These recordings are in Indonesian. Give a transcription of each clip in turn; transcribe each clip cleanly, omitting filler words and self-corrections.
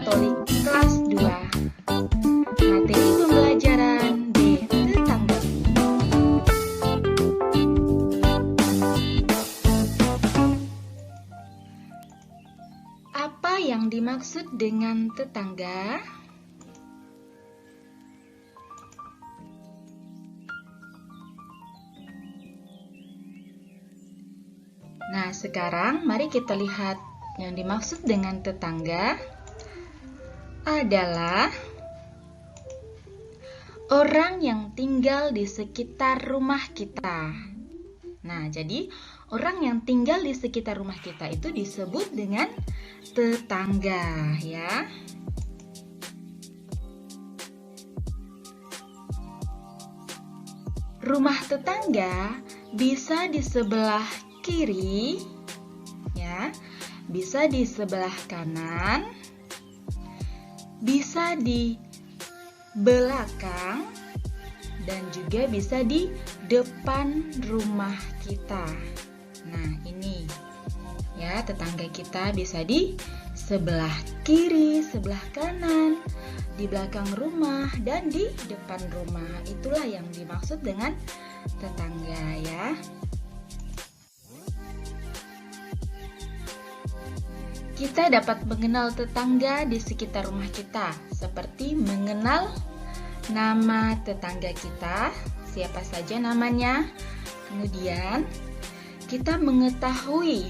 Katolik kelas 2. Materi pembelajaran D. Tetangga. Apa yang dimaksud dengan tetangga? Nah, sekarang mari kita lihat yang dimaksud dengan tetangga adalah orang yang tinggal di sekitar rumah kita. Nah, jadi orang yang tinggal di sekitar rumah kita itu disebut dengan tetangga, ya. Rumah tetangga bisa di sebelah kiri, ya, bisa di sebelah kanan, bisa di belakang, dan juga bisa di depan rumah kita. Nah, ini ya, tetangga kita bisa di sebelah kiri, sebelah kanan, di belakang rumah, dan di depan rumah. Itulah yang dimaksud dengan tetangga, ya. Kita dapat mengenal tetangga di sekitar rumah kita, seperti mengenal nama tetangga kita, siapa saja namanya. Kemudian, kita mengetahui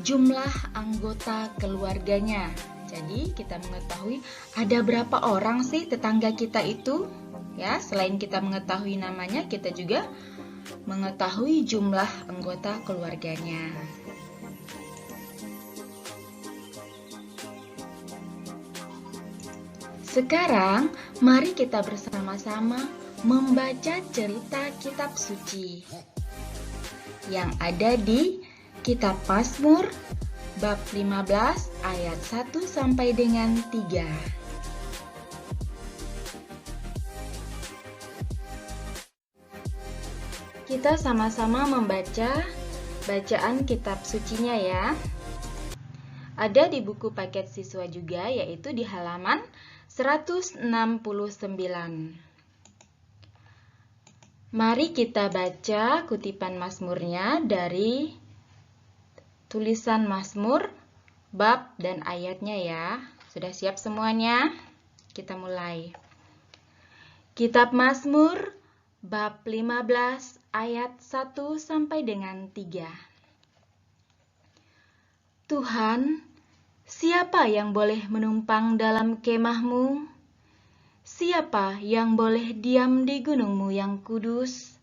jumlah anggota keluarganya. Jadi, kita mengetahui ada berapa orang sih tetangga kita itu. Ya, selain kita mengetahui namanya, kita juga mengetahui jumlah anggota keluarganya. Sekarang, mari kita bersama-sama membaca cerita kitab suci yang ada di kitab Mazmur bab 15 ayat 1 sampai dengan 3. Kita sama-sama membaca bacaan kitab sucinya, ya. Ada di buku paket siswa juga, yaitu di halaman 169. Mari kita baca kutipan Mazmurnya dari tulisan Mazmur, bab dan ayatnya, ya. Sudah siap semuanya? Kita mulai. Kitab Mazmur bab 15 ayat 1 sampai dengan 3. Tuhan, siapa yang boleh menumpang dalam kemahmu? Siapa yang boleh diam di gunungmu yang kudus?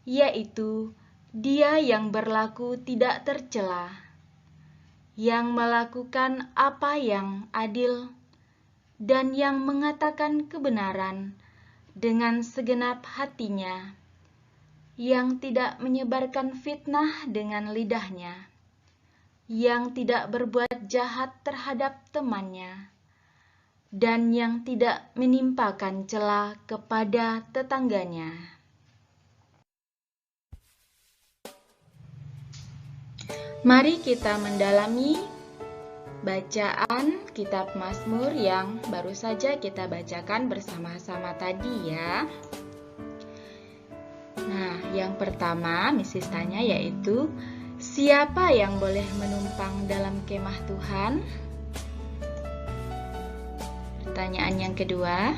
Yaitu Dia yang berlaku tidak tercela, yang melakukan apa yang adil, dan yang mengatakan kebenaran dengan segenap hatinya, yang tidak menyebarkan fitnah dengan lidahnya, yang tidak berbuat jahat terhadap temannya, dan yang tidak menimpakan cela kepada tetangganya. Mari kita mendalami bacaan kitab Mazmur yang baru saja kita bacakan bersama-sama tadi, ya. Nah, yang pertama Mrs. tanya, yaitu siapa yang boleh menumpang dalam kemah Tuhan? Pertanyaan yang kedua,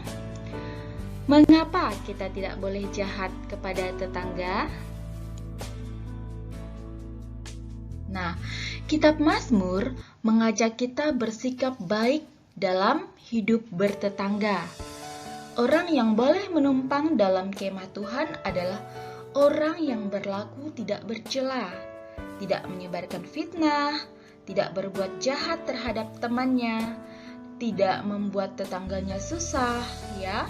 mengapa kita tidak boleh jahat kepada tetangga? Nah, kitab Mazmur mengajak kita bersikap baik dalam hidup bertetangga. Orang yang boleh menumpang dalam kemah Tuhan adalah orang yang berlaku tidak bercela, tidak menyebarkan fitnah, tidak berbuat jahat terhadap temannya, tidak membuat tetangganya susah, ya.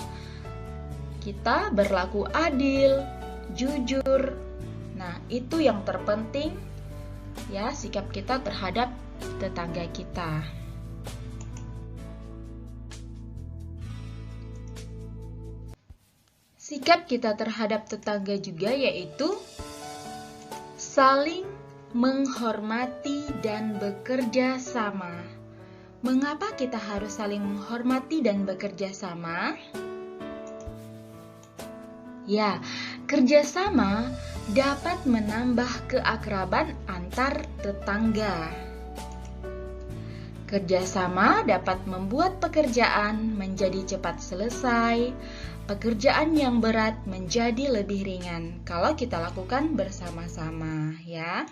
Kita berlaku adil, jujur. Nah, itu yang terpenting, ya, sikap kita terhadap tetangga kita. Sikap kita terhadap tetangga juga yaitu saling menghormati dan bekerja sama, Mengapa kita harus saling menghormati dan bekerja sama? Ya, kerjasama dapat menambah keakraban antar tetangga. Kerjasama dapat membuat pekerjaan menjadi cepat selesai, pekerjaan yang berat menjadi lebih ringan kalau kita lakukan bersama-sama, ya.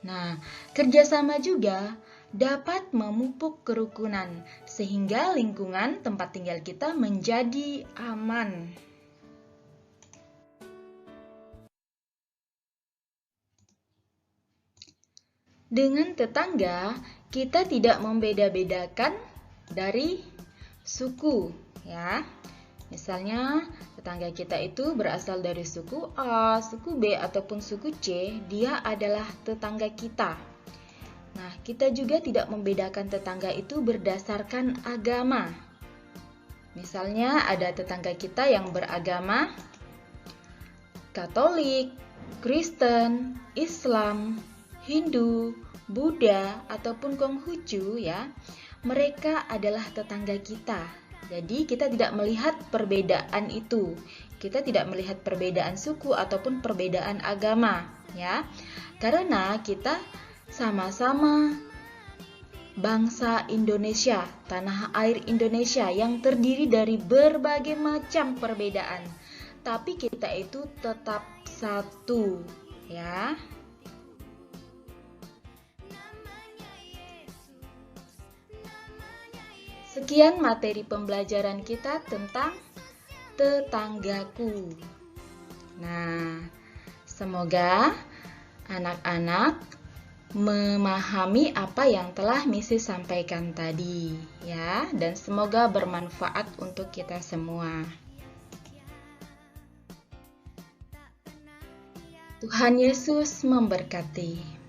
Nah, kerjasama juga dapat memupuk kerukunan sehingga lingkungan tempat tinggal kita menjadi aman. Dengan tetangga, kita tidak membeda-bedakan dari suku, ya. Misalnya, tetangga kita itu berasal dari suku A, suku B, ataupun suku C, dia adalah tetangga kita. Nah, kita juga tidak membedakan tetangga itu berdasarkan agama. Misalnya, ada tetangga kita yang beragama Katolik, Kristen, Islam, Hindu, Buddha, ataupun Konghucu, ya. Mereka adalah tetangga kita. Jadi kita tidak melihat perbedaan itu. Kita tidak melihat perbedaan suku ataupun perbedaan agama, ya. Karena kita sama-sama bangsa Indonesia, tanah air Indonesia yang terdiri dari berbagai macam perbedaan. Tapi kita itu tetap satu, ya. Sekian materi pembelajaran kita tentang tetanggaku. Nah, semoga anak-anak memahami apa yang telah Missy sampaikan tadi, ya, dan semoga bermanfaat untuk kita semua. Tuhan Yesus memberkati.